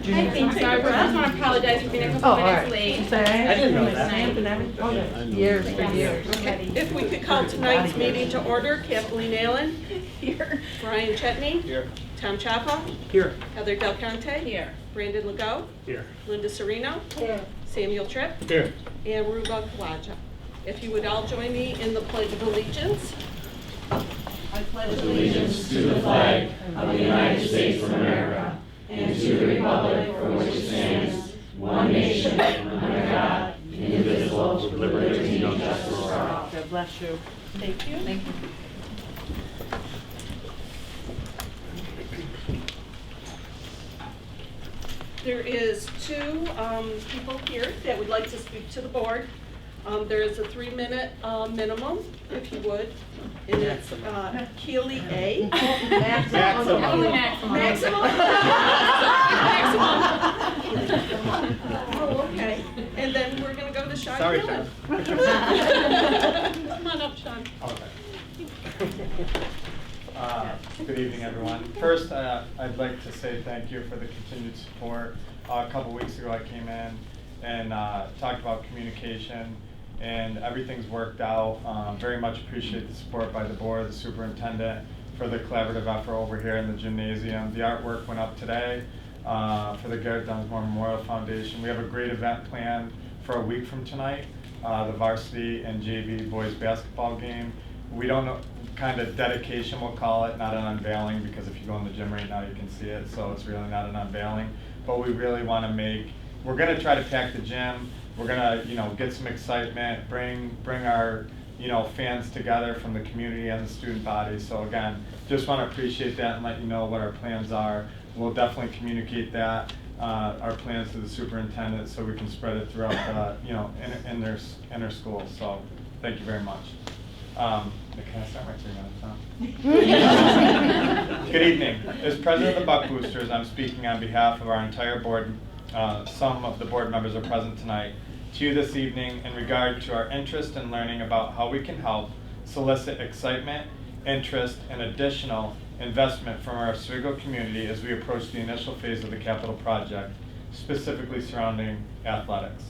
I'm sorry, I just want to apologize for being a couple minutes late. I didn't know that. Years for years. Okay, if we could call tonight's meeting to order, Kathleen Allen. Here. Brian Chetney. Here. Tom Chapa. Here. Heather Del Conte. Here. Brandon Legault. Here. Linda Serino. Here. Samuel Tripp. Here. And Ruba Kawaja. If you would all join me in the Pledge of Allegiance. I pledge allegiance to the flag of the United States of America and to the republic for which it stands, one nation, under God, indivisible, with liberty and justice for all. God bless you. Thank you. Thank you. There is two people here that would like to speak to the board. There is a 3-minute minimum, if you would. And it's Keely A. Maximum. Only maximum. Maximum? Maximum. Oh, okay. And then we're going to go to Sean. Sorry, Gillen. Sean. Come on up, Sean. Okay. Good evening, everyone. First, I'd like to say thank you for the continued support. A couple weeks ago, I came in and talked about communication, and everything's worked out. Very much appreciate the support by the board, the superintendent, for the collaborative effort over here in the gymnasium. The artwork went up today for the Garrett Dunsmore Memorial Foundation. We have a great event planned for a week from tonight, the varsity and JV boys basketball game. We don't know, kind of dedication we'll call it, not an unveiling, because if you go in the gym right now you can see it, so it's really not an unveiling. But we really want to we're going to try to pack the gym. We're going to, get some excitement, bring our, fans together from the community and the student body. So again, just want to appreciate that and let you know what our plans are. We'll definitely communicate that, our plans to the superintendent, so we can spread it throughout, in their schools. So thank you very much. Can I start my 3 minutes, huh? Good evening. As president of the Buck Boosters, I'm speaking on behalf of our entire board. Some of the board members are present tonight. To you this evening in regard to our interest in learning about how we can help solicit excitement, interest, and additional investment from our Oswego community as we approach the initial phase of the capital project, specifically surrounding athletics.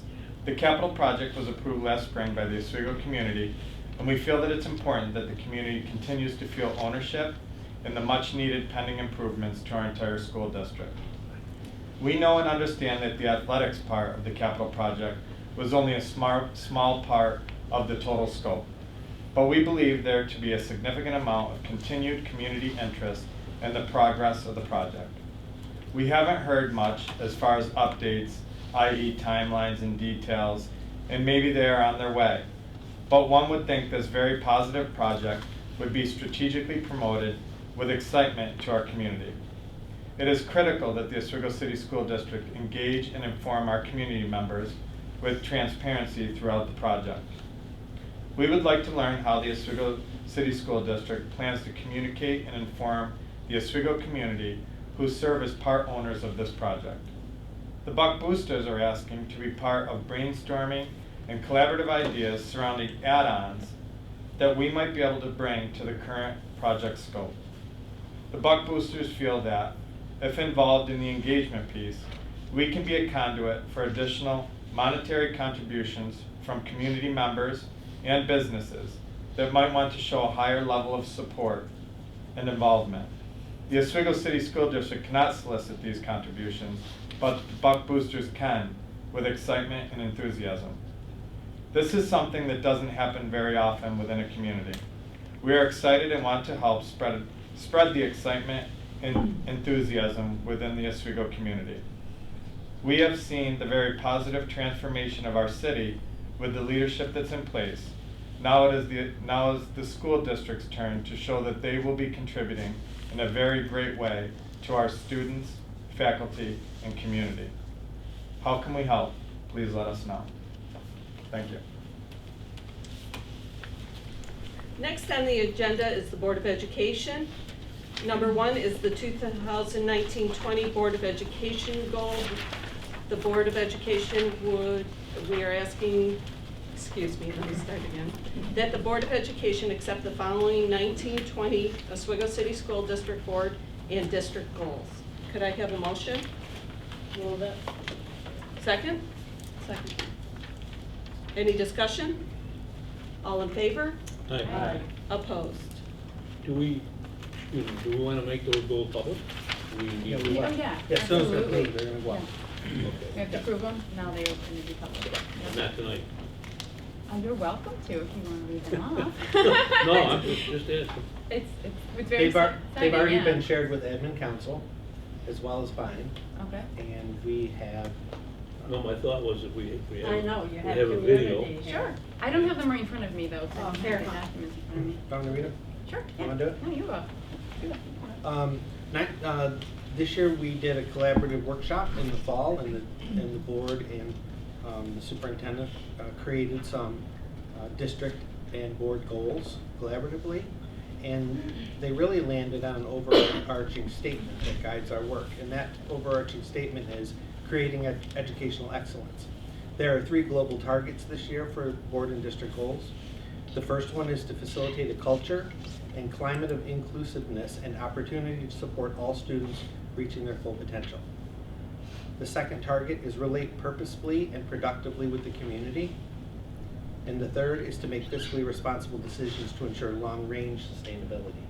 The capital project was approved last spring by the Oswego community, and we feel that it's important that the community continues to feel ownership in the much needed pending improvements to our entire school district. We know and understand that the athletics part of the capital project was only a small part of the total scope, but we believe there to be a significant amount of continued community interest in the progress of the project. We haven't heard much as far as updates, i.e. timelines and details, and maybe they are on their way. But one would think this very positive project would be strategically promoted with excitement to our community. It is critical that the Oswego City School District engage and inform our community members with transparency throughout the project. We would like to learn how the Oswego City School District plans to communicate and inform the Oswego community who serve as part owners of this project. The Buck Boosters are asking to be part of brainstorming and collaborative ideas surrounding add-ons that we might be able to bring to the current project scope. The Buck Boosters feel that, if involved in the engagement piece, we can be a conduit for additional monetary contributions from community members and businesses that might want to show a higher level of support and involvement. The Oswego City School District cannot solicit these contributions, but the Buck Boosters can, with excitement and enthusiasm. This is something that doesn't happen very often within a community. We are excited and want to help spread the excitement and enthusiasm within the Oswego community. We have seen the very positive transformation of our city with the leadership that's in place. Now is the school district's turn to show that they will be contributing in a very great way to our students, faculty, and community. How can we help? Please let us know. Thank you. Next on the agenda is the Board of Education. Number 1 is the 2019-20 Board of Education goal. The Board of Education we are asking, let me start again, that the Board of Education accept the following 19-20 Oswego City School District Board and District goals. Could I have a motion? Move it. Second? Second. Any discussion? All in favor? Aye. Opposed? Do we, do we want to make those goals public? Do we need to- Oh, yeah. Yeah, as soon as they're absolutely. approved, they're gonna go out. We Okay. have to approve them, now they're going to be public. Not tonight. You're welcome to if you want to read them off. No, I'm just asking. It's very They've exciting, already yeah. been shared with admin council as well as mine, Okay. and we have. No, my thought was if we have. I know, you we have a video. community here. Sure. I don't have them right in front of me though, so I Oh, don't fair have the enough. documents in front of me. Want to read it? Sure. You wanna do it? No, you go. This year, we did a collaborative workshop in the fall, and the board and the superintendent created some district and board goals collaboratively, and they really landed on an overarching statement that guides our work, and that overarching statement is creating educational excellence. There are 3 global targets this year for board and district goals. The first one is to facilitate a culture and climate of inclusiveness and opportunity to support all students reaching their full potential. The second target is relate purposefully and productively with the community. And the third is to make fiscally responsible decisions to ensure long-range sustainability.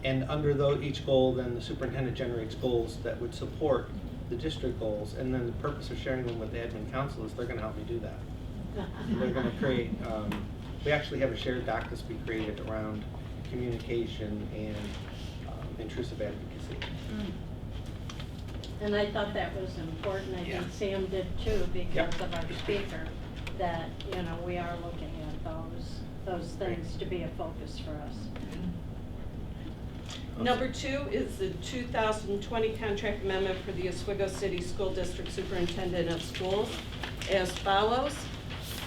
And under each goal, then the superintendent generates goals that would support the district goals, and then the purpose of sharing them with the admin council is they're gonna help me do that. They're gonna create, we actually have a shared doc that's been created around communication and intrusive advocacy. And I thought that was important, I Yeah. think Sam did too, because Yep. of our speaker, that, you know, we are looking at those things to be a focus for us. Number 2 is the 2020 contract amendment for the Oswego City School District Superintendent of Schools as follows.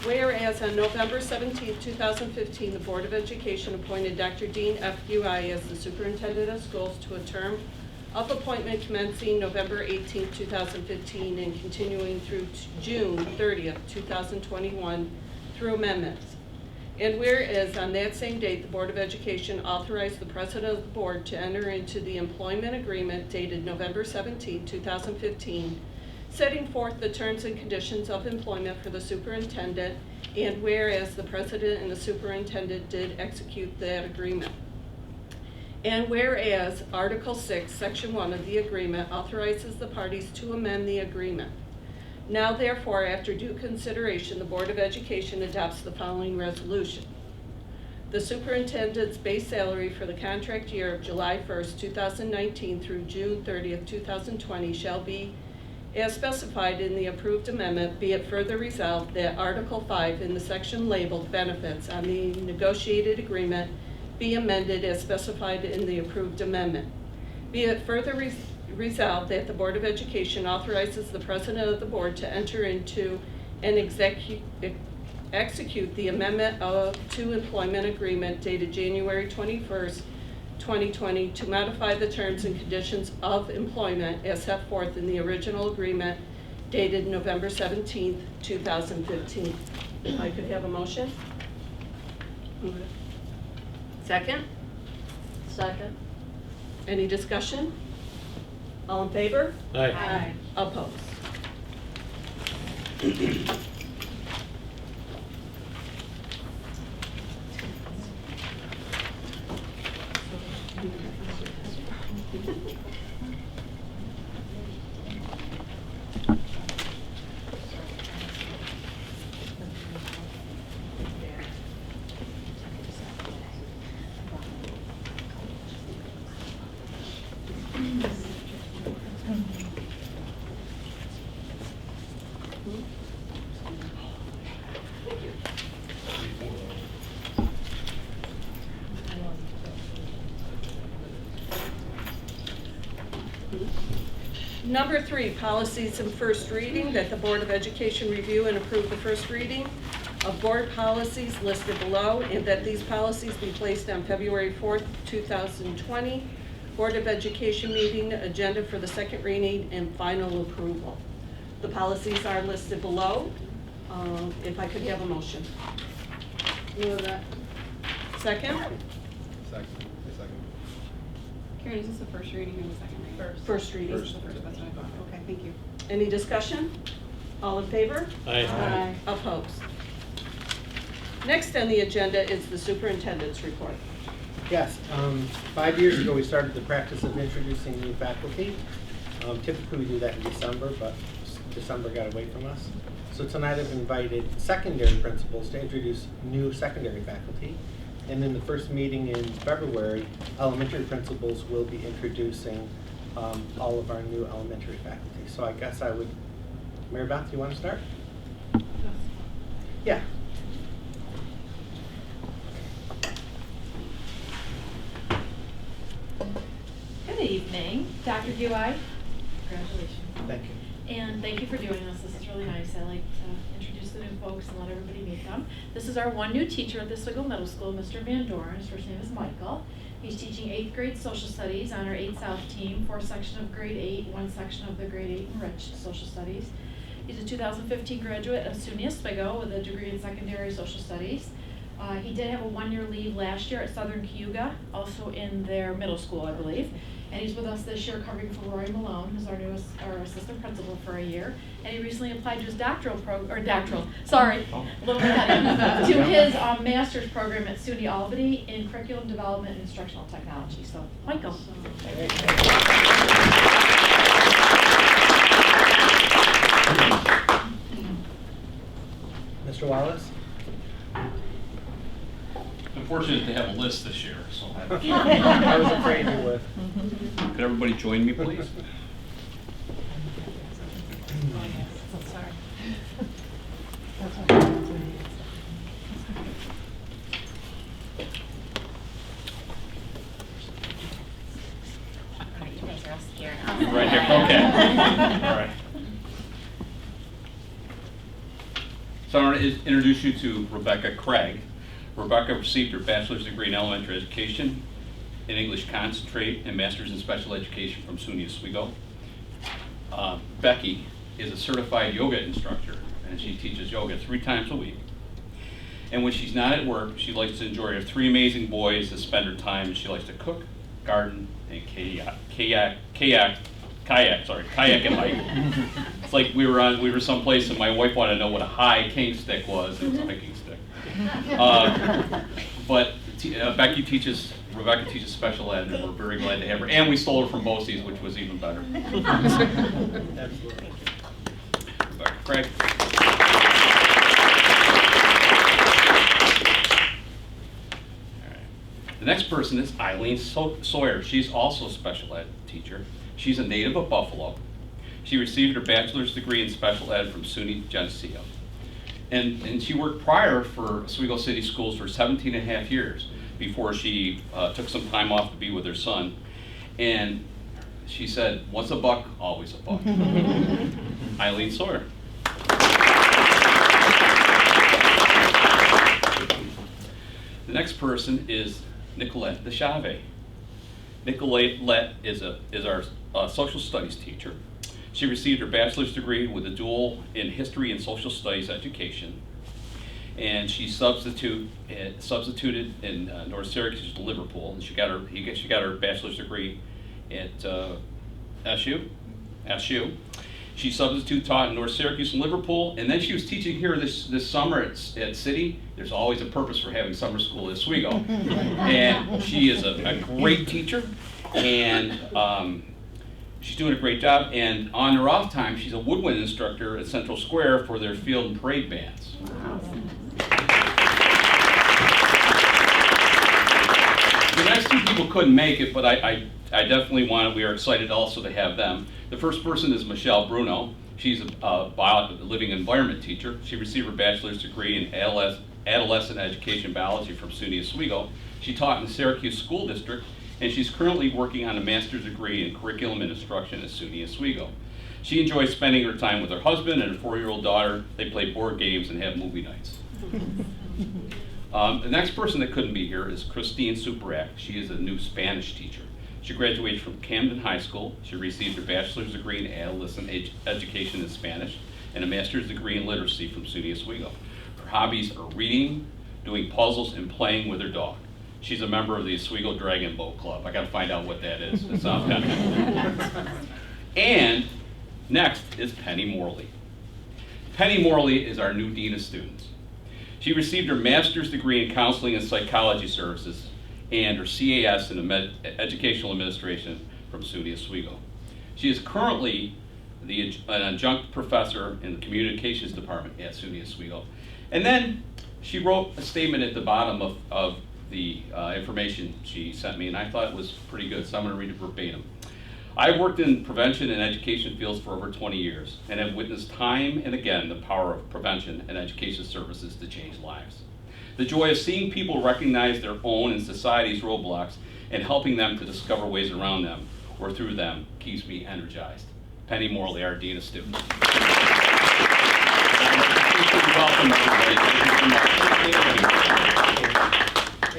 Whereas on November 17, 2015, the Board of Education appointed Dr. Dean F. UI as the Superintendent of Schools to a term of appointment commencing November 18, 2015 and continuing through June 30, 2021 through amendments. And whereas on that same date, the Board of Education authorized the President of the Board to enter into the employment agreement dated November 17, 2015, setting forth the terms and conditions of employment for the superintendent, and whereas the President and the superintendent did execute that agreement. And whereas Article 6, Section 1 of the agreement authorizes the parties to amend the agreement. Now therefore, after due consideration, the Board of Education adopts the following resolution. The superintendent's base salary for the contract year of July 1st, 2019 through June 30th, 2020 shall be as specified in the approved amendment. Be it further resolved that Article 5 in the section labeled benefits on the negotiated agreement be amended as specified in the approved amendment. Be it further resolved that the Board of Education authorizes the President of the Board to enter into and execute the amendment to employment agreement dated January 21st, 2020 to modify the terms and conditions of employment as set forth in the original agreement dated November 17th, 2015. If I could have a motion? Second? Second? Any discussion? All in favor? Aye. Opposed? Number 3, policies and first reading, that the Board of Education review and approve the first reading of board policies listed below, and that these policies be placed on February 4th, 2020, Board of Education meeting agenda for the second reading and final approval. The policies are listed below. If I could have a motion. Move it. Second? Second. Karen, is this the first reading or the second reading? First reading. First. That's what I thought, okay. Thank you. Any discussion? All in favor? Aye. Opposed? Next on the agenda is the superintendent's report. Yes, 5 years ago, we started the practice of introducing new faculty. Typically, we do that in December, but December got away from us. So tonight, I've invited secondary principals to introduce new secondary faculty. And in the first meeting in February, elementary principals will be introducing all of our new elementary faculty. So I guess I would, Mary Beth, you want to start? Yeah. Good evening, Dr. BOE. Congratulations. Thank you. And thank you for doing this. This is really nice. I like to introduce the new folks and let everybody meet them. This is our one new teacher at the Oswego Middle School, Mr. Van Doren. His first name is Michael. He's teaching 8th grade social studies on our 8 South team, 4 section of grade 8, 1 section of the grade 8 enriched social studies. He's a 2015 graduate of SUNY Oswego with a degree in secondary social studies. He did have a 1-year leave last year at Southern Cayuga, also in their middle school, I believe. And he's with us this year covering for Rory Malone, who's our newest, our assistant principal for a year. And he recently applied to his a little bit ahead, to his master's program at SUNY Albany in curriculum development and instructional technology. So, Michael. Mr. Wallace? I'm fortunate to have a list this year, so I was afraid you would. could everybody join me, please? Right here, okay. All right. So I want to introduce you to Rebecca Craig. Rebecca received her bachelor's degree in elementary education, in English Concentrate, and master's in special education from SUNY Oswego. Becky is a certified yoga instructor, and she teaches yoga 3 times a week. And when she's not at work, she likes to enjoy her 3 amazing boys to spend her time, and she likes to cook, garden, and kayak and hike. It's like we were someplace and my wife wanted to know what a high cane stick was. It was a hiking stick. But Rebecca teaches special ed, and we're very glad to have her. And we stole her from BOCES, which was even better. Absolutely. Rebecca Craig. The next person is Eileen Sawyer. She's also a special ed teacher. She's a native of Buffalo. She received her bachelor's degree in special ed from SUNY Geneseo. And she worked prior for Oswego City Schools for 17 and a half years before she took some time off to be with her son. And she said, once a buck, always a buck. Eileen Sawyer. The next person is Nicolette DeChave. Nicolette is our social studies teacher. She received her bachelor's degree with a dual in history and social studies education. And she substituted in North Syracuse to Liverpool, and she got her bachelor's degree at SU. She substitute taught in North Syracuse and Liverpool, and then she was teaching here this summer at City. There's always a purpose for having summer school at Oswego. And she is a great teacher, and she's doing a great job. And on her off time, she's a woodwind instructor at Central Square for their field and parade bands. The next 2 people couldn't make it, but I definitely we are excited also to have them. The first person is Michelle Bruno. She's a living environment teacher. She received her bachelor's degree in adolescent education biology from SUNY Oswego. She taught in the Syracuse School District, and she's currently working on a master's degree in curriculum and instruction at SUNY Oswego. She enjoys spending her time with her husband and her 4-year-old daughter. They play board games and have movie nights. The next person that couldn't be here is Christine Superac. She is a new Spanish teacher. She graduated from Camden High School. She received her bachelor's degree in adolescent education in Spanish and a master's degree in literacy from SUNY Oswego. Her hobbies are reading, doing puzzles, and playing with her dog. She's a member of the Oswego Dragon Boat Club. I got to find out what that is. It sounds kind of cool. And Next is Penny Morley. Penny Morley is our new Dean of Students. She received her master's degree in counseling and psychology services and her CAS in educational administration from SUNY Oswego. She is currently an adjunct professor in the communications department at SUNY Oswego. And then she wrote a statement at the bottom of the information she sent me, and I thought it was pretty good, so I'm going to read it verbatim. I've worked in prevention and education fields for over 20 years and have witnessed time and again the power of prevention and education services to change lives. The joy of seeing people recognize their own and society's roadblocks and helping them to discover ways around them or through them keeps me energized. Penny Morley, our Dean of Students. Welcome, everybody.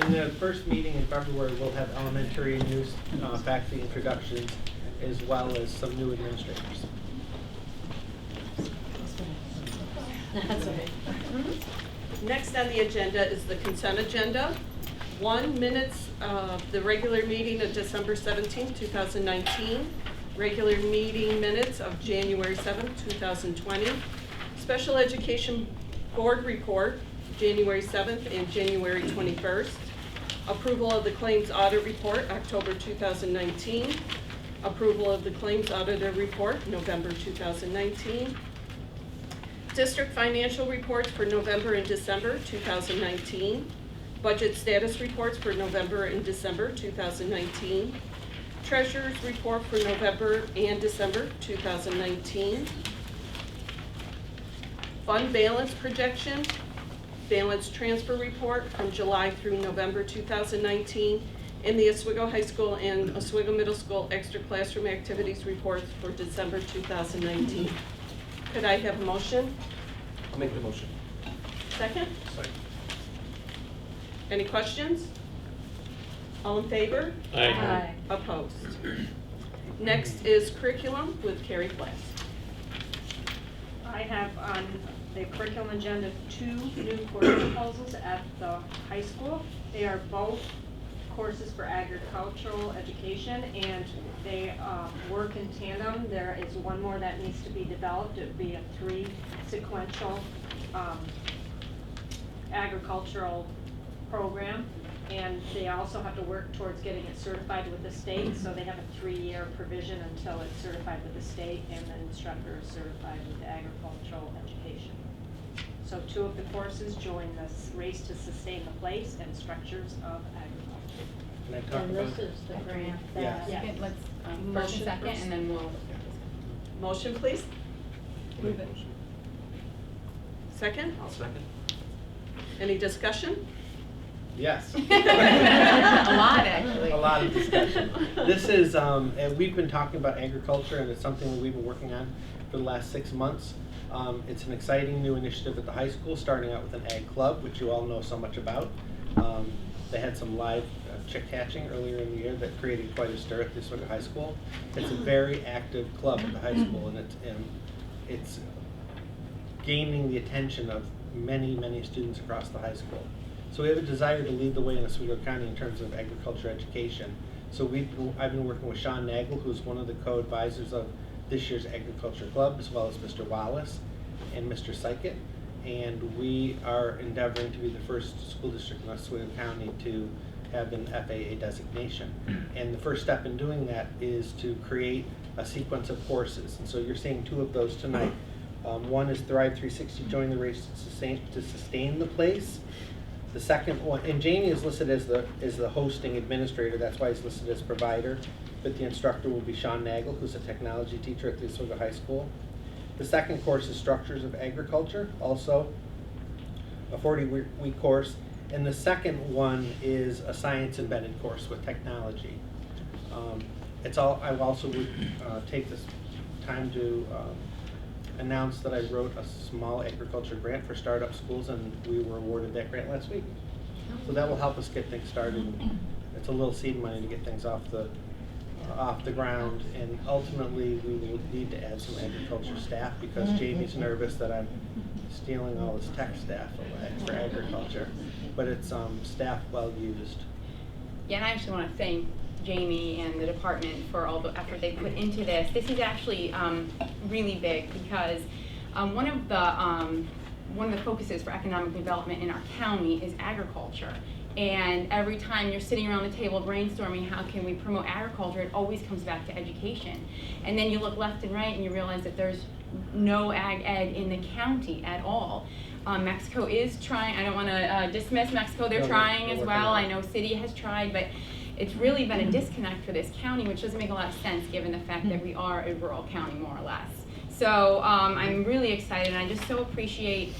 In the first meeting in February, we'll have elementary new faculty introductions as well as some new administrators. That's okay. Next on the agenda is the consent agenda. 1, minutes of the regular meeting of December 17th, 2019. Regular meeting minutes of January 7th, 2020. Special Education Board report, January 7th and January 21st. Approval of the Claims Audit Report, October 2019. Approval of the Claims Auditor Report, November 2019. District Financial Reports for November and December 2019. Budget Status Reports for November and December 2019. Treasurer's Report for November and December 2019. Fund Balance Projection, Balance Transfer Report from July through November 2019, and the Oswego High School and Oswego Middle School Extra Classroom Activities Reports for December 2019. Could I have a motion? I'll make the motion. Second? Second. Any questions? All in favor? Aye. Opposed? Next is curriculum with Carrie Flass. I have on the curriculum agenda 2 new course proposals at the high school. They are both courses for agricultural education, and they work in tandem. There is one more that needs to be developed. It would be a 3 sequential agricultural program, and they also have to work towards getting it certified with the state, so they have a 3-year provision until it's certified with the state and the instructor is certified with the agricultural education. So 2 of the courses join this race to sustain the place and structures of agriculture. Can I talk And about? this is the grant Yes. that. You can, let's, first Motion and second, first. and then we'll. Motion, please. Move it. Second? I'll second. Any discussion? Yes. A lot, actually. A lot of discussion. This is, and we've been talking about agriculture, and it's something that we've been working on for the last 6 months. It's an exciting new initiative at the high school, starting out with an ag club, which you all know so much about. They had some live chick hatching earlier in the year that created quite a stir at this one at high school. It's a very active club at the high school, and it's gaining the attention of many, many students across the high school. So we have a desire to lead the way in Oswego County in terms of agriculture education. So I've been working with Sean Nagel, who's one of the co-advisors of this year's agriculture club, as well as Mr. Wallace and Mr. Sykett. And we are endeavoring to be the first school district in Oswego County to have an FAA designation. And the first step in doing that is to create a sequence of courses. And so you're seeing 2 of those tonight. One is Thrive 360, Join the Race to Sustain the Place. The second one, and Jamie is listed as the hosting administrator, that's why he's listed as provider, but the instructor will be Sean Nagel, who's a technology teacher at the Oswego High School. The second course is Structures of Agriculture, also a 40-week course. And the second one is a science embedded course with technology. I also would take this time to announce that I wrote a small agriculture grant for startup schools, and we were awarded that grant last week. So that will help us get things started. It's a little seed money to get things off the ground, and ultimately we will need to add some agriculture staff because Jamie's nervous that I'm stealing all his tech staff away for agriculture, but it's staff well used. Yeah, and I actually want to thank Jamie and the department for all the effort they put into this. This is actually really big because one of the focuses for economic development in our county is agriculture. And every time you're sitting around the table brainstorming how can we promote agriculture, it always comes back to education. And then you look left and right and you realize that there's no ag ed in the county at all. Mexico is trying. I don't want to dismiss Mexico. They're trying as well. I know City has tried, but it's really been a disconnect for this county, which doesn't make a lot of sense given the fact that we are a rural county, more or less. So I'm really excited, and I just so appreciate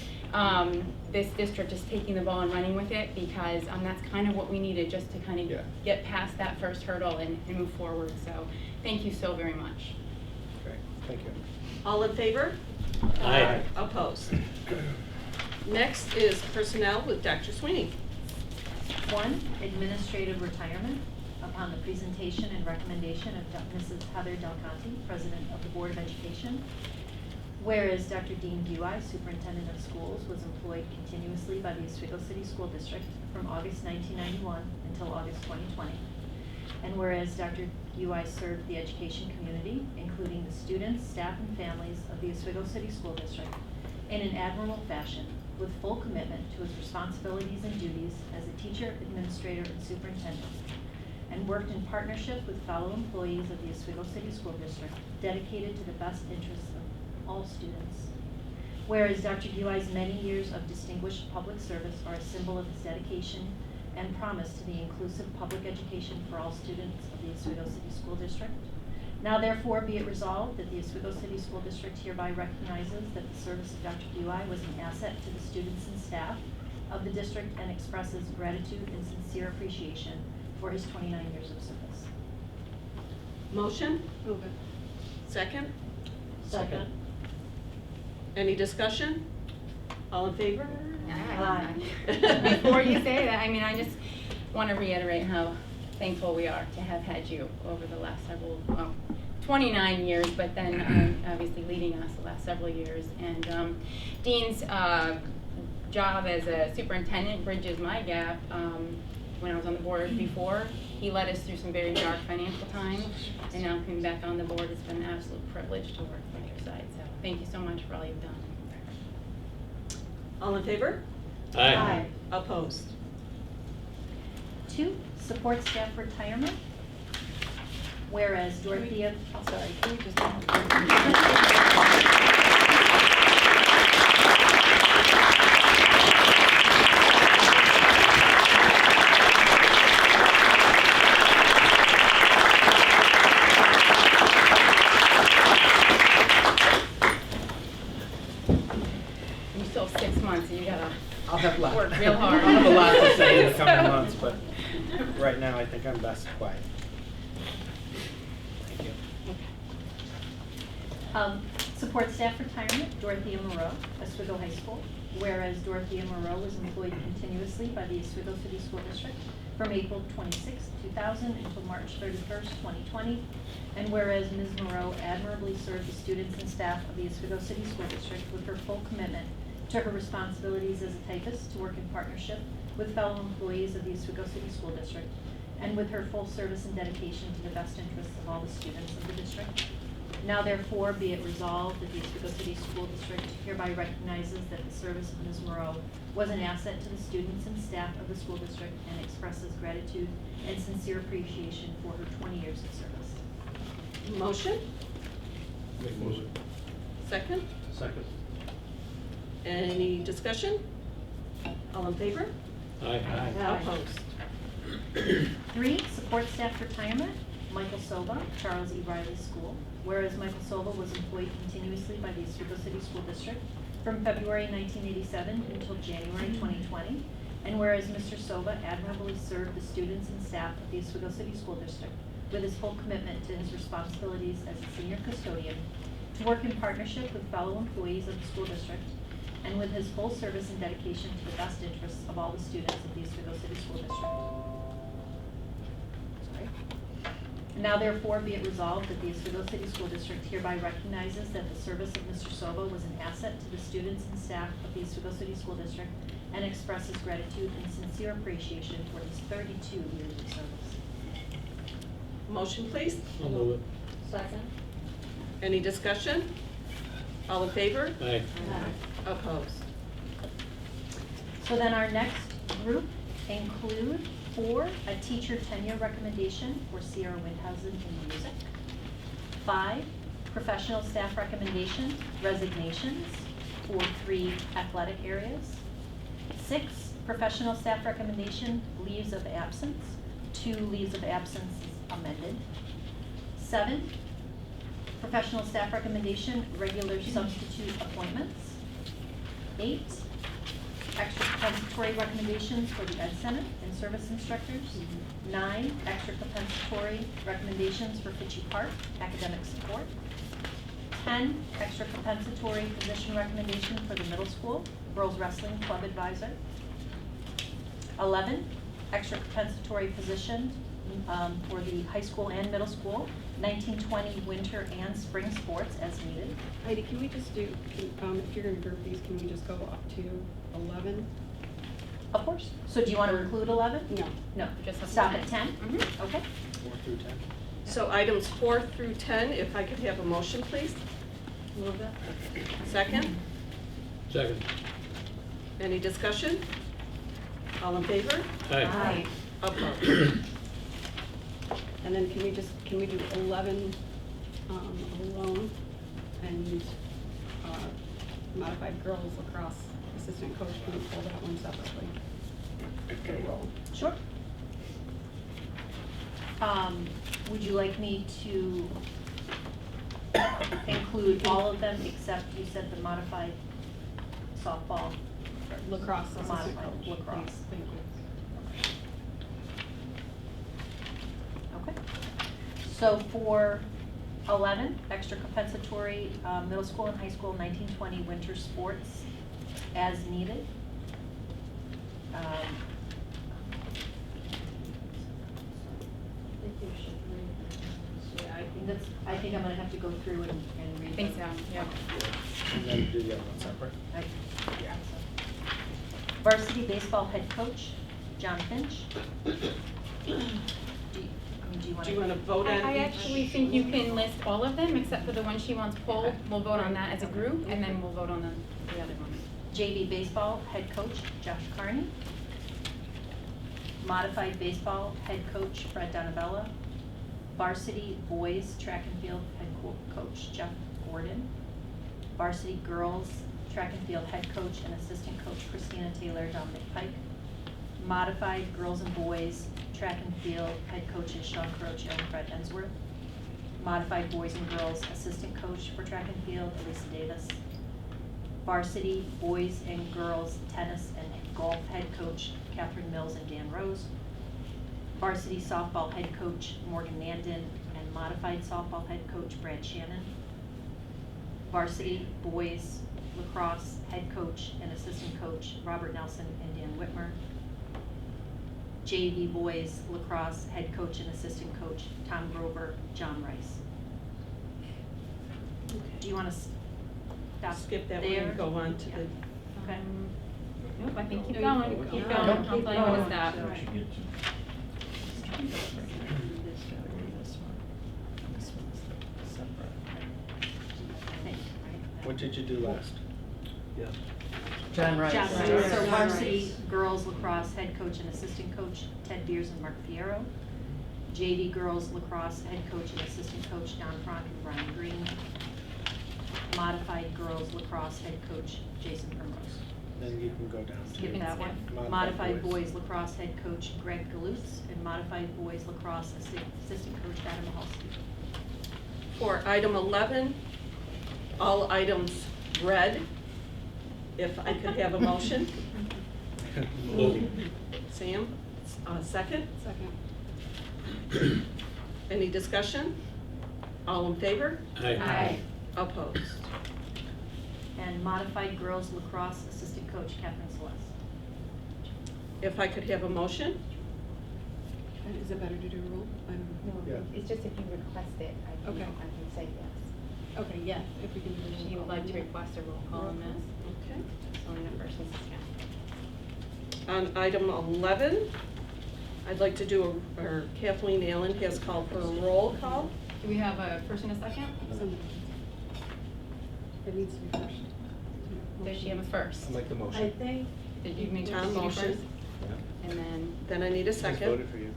this district just taking the ball and running with it, because that's kind of what we needed just to kind of get past that first hurdle and move forward. So thank you so very much. Great, thank you. All in favor? Aye. Opposed? Next is personnel with Dr. Sweeney. 1, administrative retirement. Upon the presentation and recommendation of Mrs. Heather Del Conte, President of the Board of Education. Whereas Dr. Dean Bui, Superintendent of Schools, was employed continuously by the Oswego City School District from August 1991 until August 2020. And whereas Dr. Bui served the education community, including the students, staff, and families of the Oswego City School District, in an admirable fashion, with full commitment to his responsibilities and duties as a teacher, administrator, and superintendent, and worked in partnership with fellow employees of the Oswego City School District, dedicated to the best interests of all students. Whereas Dr. Bui's many years of distinguished public service are a symbol of his dedication and promise to the inclusive public education for all students of the Oswego City School District. Now therefore be it resolved that the Oswego City School District hereby recognizes that the service of Dr. Bui was an asset to the students and staff of the district and expresses gratitude and sincere appreciation for his 29 years of service. Motion? Move it. Second? Second. Any discussion? All in favor? Before you say that, I mean, I just want to reiterate how thankful we are to have had you over the last 29 years, but then obviously leading us the last several years. And Dean's job as a superintendent bridges my gap. When I was on the board before, he led us through some very dark financial times, and now coming back on the board, it's been an absolute privilege to work by your side. So thank you so much for all you've done. All in favor? Aye. Opposed? 2, support staff retirement. Whereas Dorothea, can we just You still have 6 months, so you gotta I'll have work real hard. I'll have a lot to say in the coming months, but right now I think I'm best quiet. Thank you. Support staff retirement, Dorothea Moreau, Oswego High School. Whereas Dorothea Moreau was employed continuously by the Oswego City School District from April 26, 2000 until March 31st, 2020. And whereas Ms. Moreau admirably served the students and staff of the Oswego City School District with her full commitment to her responsibilities as a typist to work in partnership with fellow employees of the Oswego City School District, and with her full service and dedication to the best interests of all the students of the district. Now therefore be it resolved that the Oswego City School District hereby recognizes that the service of Ms. Moreau was an asset to the students and staff of the school district and expresses gratitude and sincere appreciation for her 20 years of service. Motion? Make motion. Second? Second. Any discussion? All in favor? Aye. Opposed? 3, support staff retirement, Michael Soba, Charles E. Riley School. Whereas Michael Soba was employed continuously by the Oswego City School District from February 1987 until January 2020. And whereas Mr. Soba admirably served the students and staff of the Oswego City School District with his full commitment to his responsibilities as a senior custodian, to work in partnership with fellow employees of the school district, and with his full service and dedication to the best interests of all the students of the Oswego City School District. Now therefore be it resolved that the Oswego City School District hereby recognizes that the service of Mr. Soba was an asset to the students and staff of the Oswego City School District and expresses gratitude and sincere appreciation for his 32 years of service. Motion, please. I'll move it. Second. Any discussion? All in favor? Aye. Opposed? So then our next group include 4, a teacher tenure recommendation for Sierra Windhausen in music. 5, professional staff recommendation, resignations for 3 athletic areas. 6, professional staff recommendation, leaves of absence, 2 leaves of absence amended. 7, professional staff recommendation, regular substitute appointments. 8, extra compensatory recommendations for the Ed Center and service instructors. 9, extra compensatory recommendations for Fitchie Park academic support. 10, extra compensatory position recommendation for the middle school, girls wrestling club advisor. 11, extra compensatory position for the high school and middle school, 1920 winter and spring sports as needed. Heidi, can we just do, if you're gonna group these, can we just go up to 11? Of course. So do you want to include 11? No. No, Just have stop 10. at 10? Okay. 4 through 10. So items 4 through 10, if I could have a motion, please. Move it. Second. Second. Any discussion? All in favor? Aye. Opposed? And then can we do 11 alone and modified girls lacrosse assistant coach, can we pull that one separately? Good roll. Sure. Would you like me to include all of them except you said the modified softball? Lacrosse The assistant modified coach. lacrosse. Please. Thank you. Okay. So for 11, extra compensatory middle school and high school 1920 winter sports as needed. I think I'm gonna have to go through and read I think so, them. yeah. And then do the other one separate. Yeah. Varsity baseball head coach, John Finch. Do you want Do you want to vote on each? I actually think you can list all of them except for the one she wants pulled. We'll vote on that as a group and then we'll vote on the other one. JV baseball head coach, Josh Carney. Modified baseball head coach, Fred Donabella. Varsity boys track and field head coach, Jeff Gordon. Varsity girls track and field head coach and assistant coach, Christina Taylor, Dominic Pike. Modified girls and boys track and field head coaches, Sean Croce and Fred Ensworth. Modified boys and girls assistant coach for track and field, Elisa Davis. Varsity boys and girls tennis and golf head coach, Catherine Mills and Dan Rose. Varsity softball head coach, Morgan Nandon, and modified softball head coach, Brad Shannon. Varsity boys lacrosse head coach and assistant coach, Robert Nelson and Dan Whitmer. JV boys lacrosse head coach and assistant coach, Tom Grover, John Rice. Do you want to stop Skip that one there? and go on to Yeah. the, Okay. Nope, I think keep No, going, you keep can going. go. I'll play with that. What did you do last? John Rice. John Rice. Rice. So John varsity Rice. girls lacrosse head coach and assistant coach, Ted Beers and Mark Fierro. JV girls lacrosse head coach and assistant coach, Don Frank and Brian Green. Modified girls lacrosse head coach, Jason Primrose. Then you can go down to. Skip that one. Modified Modified boys. boys lacrosse head coach, Greg Galutz, and modified boys lacrosse assistant coach, Adam Mahalski. for item 11, all items read. If I could have a motion. Sam, second? Second. Any discussion? All in favor? Aye. Opposed? And modified girls lacrosse assistant coach, Catherine Celeste. If I could have a motion? Is it better to do a roll? I don't know. Yeah. It's just if you request it, I Okay. can say yes. Okay, yeah, if we can do a roll. She would like to request a roll call on this. Okay. Only the first and second. On item 11, I'd like to do, or Kathleen Allen has called for a roll call. Do we have a first and a second? It needs to be first. Does she have a first? I'll make the I motion. think, Did you make Tom the motion. first? And then, Then I need a Just second. voted for you.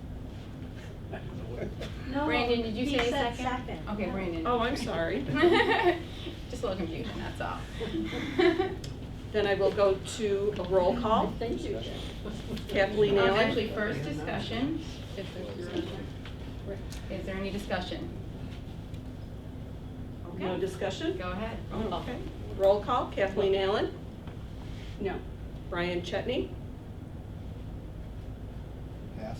no. Brandon, did you he say said second? Okay, Yeah. Brandon. Oh, I'm sorry. Just a little confusion, that's all. Then I will go to a roll call. Thank you. Kathleen Allen. Actually, first discussion. Is there any discussion? No Okay, discussion? go ahead. Okay. Roll call, Kathleen Allen, No. Brian Chetney, Pass.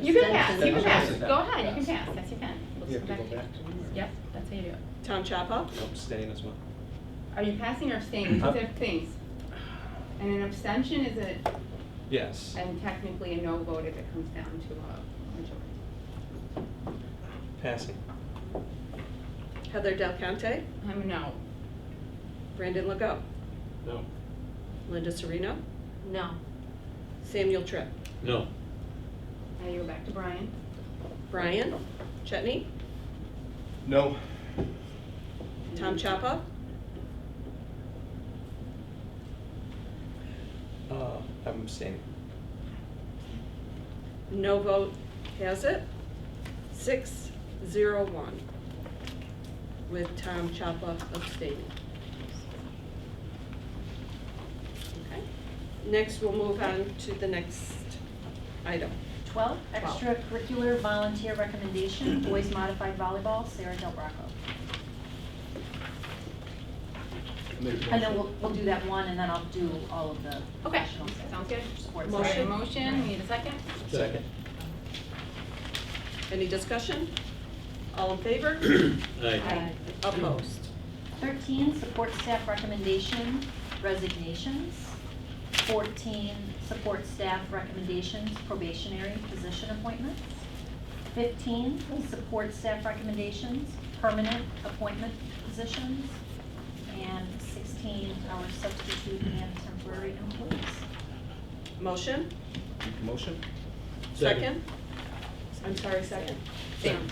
You can pass, you can That's pass. it. Go ahead, you can pass, yes, you can. We'll You have just to go back to one? Yep, that's how you do it. Tom Chapa, Abstain as well. Are you passing or abstaining? Two different things. And an abstention is a, Yes. and technically a no vote if it comes down to a majority. Passing. Heather Del Conte, I'm a no. Brandon Legault, No. Linda Sereno, No. Samuel Tripp, No. Now you go back to Brian. Brian Chetney, No. Tom Chapa, I'm abstaining. no vote has it, 6-0-1, with Tom Chapa abstaining. Okay. Next, we'll move on to the next item. 12, extracurricular volunteer recommendation, boys modified volleyball, Sarah Del Bracco. And then we'll do that one, and then I'll do all of the Okay, professional sounds good. sports. Motion. Motion, we need a second? Second. Any discussion? All in favor? Aye. Opposed? 13, support staff recommendation, resignations. 14, support staff recommendations, probationary position appointments. 15, support staff recommendations, permanent appointment positions. And 16, our substitute and temporary employees. Motion? Motion? Second? I'm sorry, second. Sam.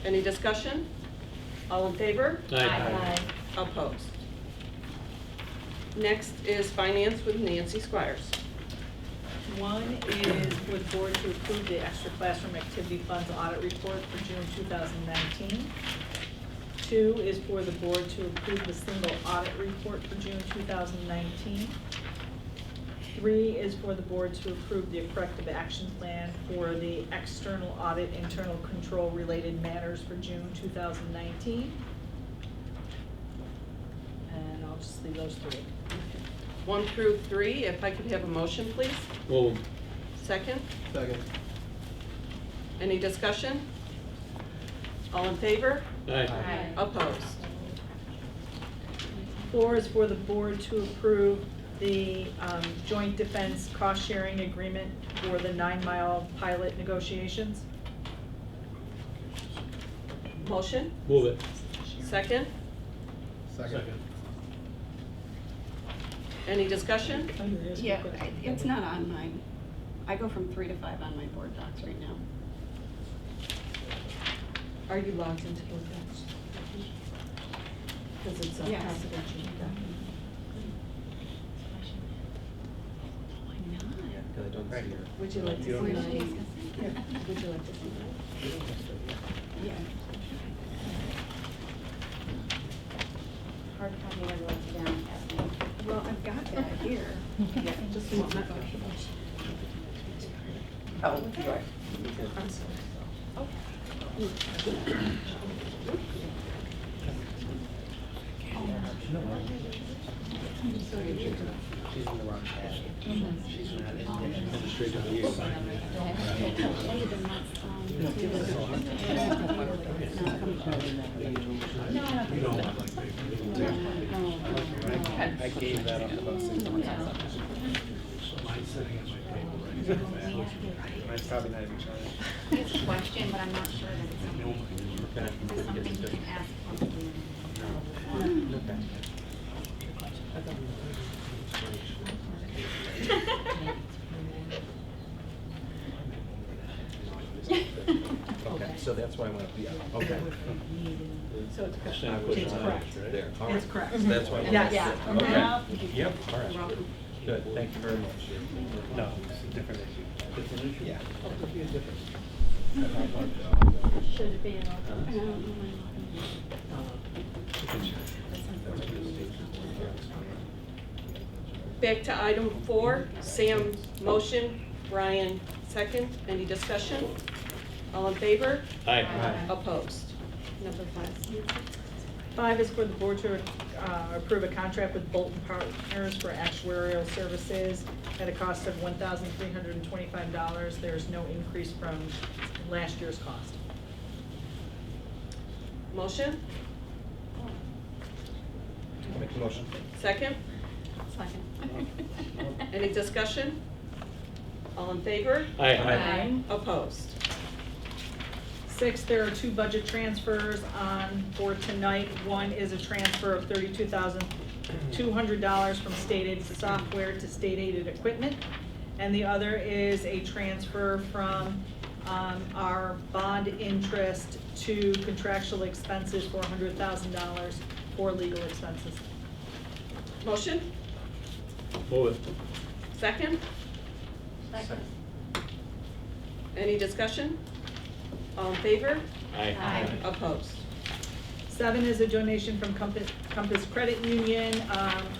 Any discussion? All in favor? Aye. Opposed? Next is finance with Nancy Squires. One is for the board to approve the extra classroom activity funds audit report for June 2019. 2 is for the board to approve the single audit report for June 2019. 3 is for the board to approve the corrective action plan for the external audit, internal control related matters for June 2019. And I'll just leave those 3. 1 through 3, if I could have a motion, please. Move. Second? Second. Any discussion? All in favor? Aye. Opposed? 4 is for the board to approve the joint defense cost-sharing agreement for the 9-mile pilot negotiations. Motion? Move it. Second? Second. Any discussion? Yeah, it's not on mine. I go from 3 to 5 on my board docs right now. Are you logged into board docs? Because it's a Yes. confidential document. Why not? Because I don't see your. Would you like to see don't- mine? Here, would you like to see mine? Yeah. Hard copy never lets you down, Kathleen. Well, I've got that here. Yeah, Just a moment. Oh, you are. I'm sorry. She's in the wrong tab. She's not in the administrative liaison. I gave that up about 6 months ago. Mine's probably not even charged. It's a question, but I'm not sure that it's something you can ask. Okay. That's why I went up, yeah, okay. So it's correct. I was It's on correct. there. All It's right. correct. That's why I went Yes. up Yeah. there. Okay. Yep, all right. Good, thank you very much. No, it's a different issue. Different issue? Yeah. Should it be in Back to item 4, Sam motion, Brian second. Any discussion? All in favor? Aye. Opposed? Number 5. 5 is for the board to approve a contract with Bolton Partners for actuarial services at a cost of $1,325. There's no increase from last year's cost. Motion? Make the motion. Second? Second. Any discussion? All in favor? Aye. Opposed? 6, there are 2 budget transfers on for tonight. One is a transfer of $32,200 from state aided software to state aided equipment. And the other is a transfer from our bond interest to contractual expenses for $100,000 for legal expenses. Motion? Move it. Second? Second. Any discussion? All in favor? Aye. Opposed? 7 is a donation from Compass Credit Union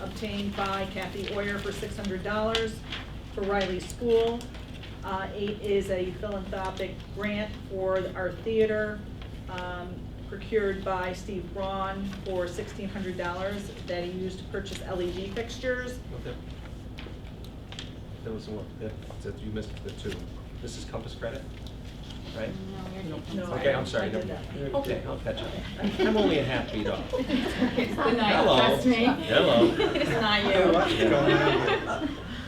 obtained by Kathy Oyer for $600 for Riley School. 8 is a philanthropic grant for our theater procured by Steve Braun for $1,600 that he used to purchase LED fixtures. Okay. That was the one, yeah, you missed the 2. This is Compass Credit, right? No, Okay, I'm sorry. I did never that. mind. Okay, I'll catch up. I'm only a half beat off. It's the night, Hello. trust me. Hello. It's not Hey, what's you. going on here?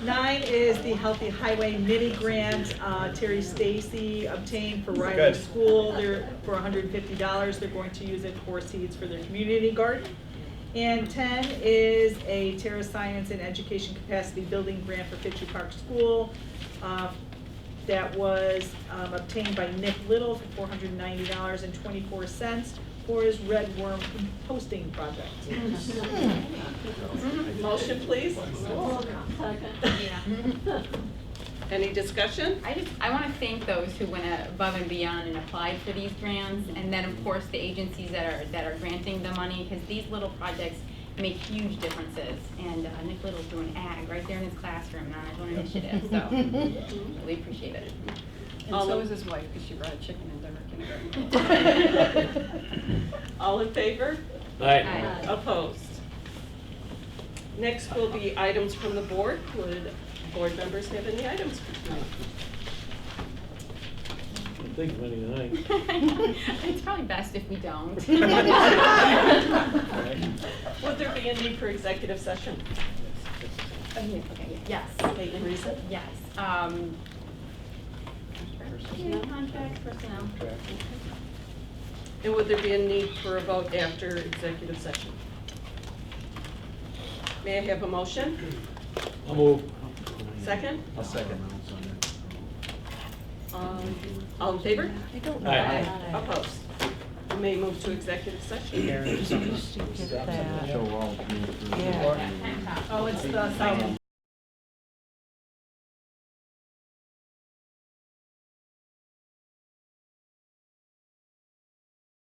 9 is the Healthy Highway Mini Grant. Terry Stacy obtained for Riley Good. School. They're for $150. They're going to use it for seeds for their community garden. And 10 is a Terra Science and Education Capacity Building Grant for Fitchie Park School. That was obtained by Nick Little for $490.24 for his red worm composting project. Motion, please. Any discussion? I want to thank those who went above and beyond and applied for these grants, and then of course the agencies that are granting the money, because these little projects make huge differences. And Nick Little's doing ag right there in his classroom on his own initiative, so really appreciate it. And so is his wife, because she brought chicken into her kindergarten. All in favor? Aye. Opposed? Next will be items from the board. Would board members have any items for tonight? Think of any tonight. It's probably best if we don't. Would there be a need for executive session? Okay, yes. State and reason? Yes. Contracts, personnel. And would there be a need for a vote after executive session? May I have a motion? I'll move. Second? I'll second. All in favor? Aye. Opposed? We may move to executive session. Karen, something. Oh, it's the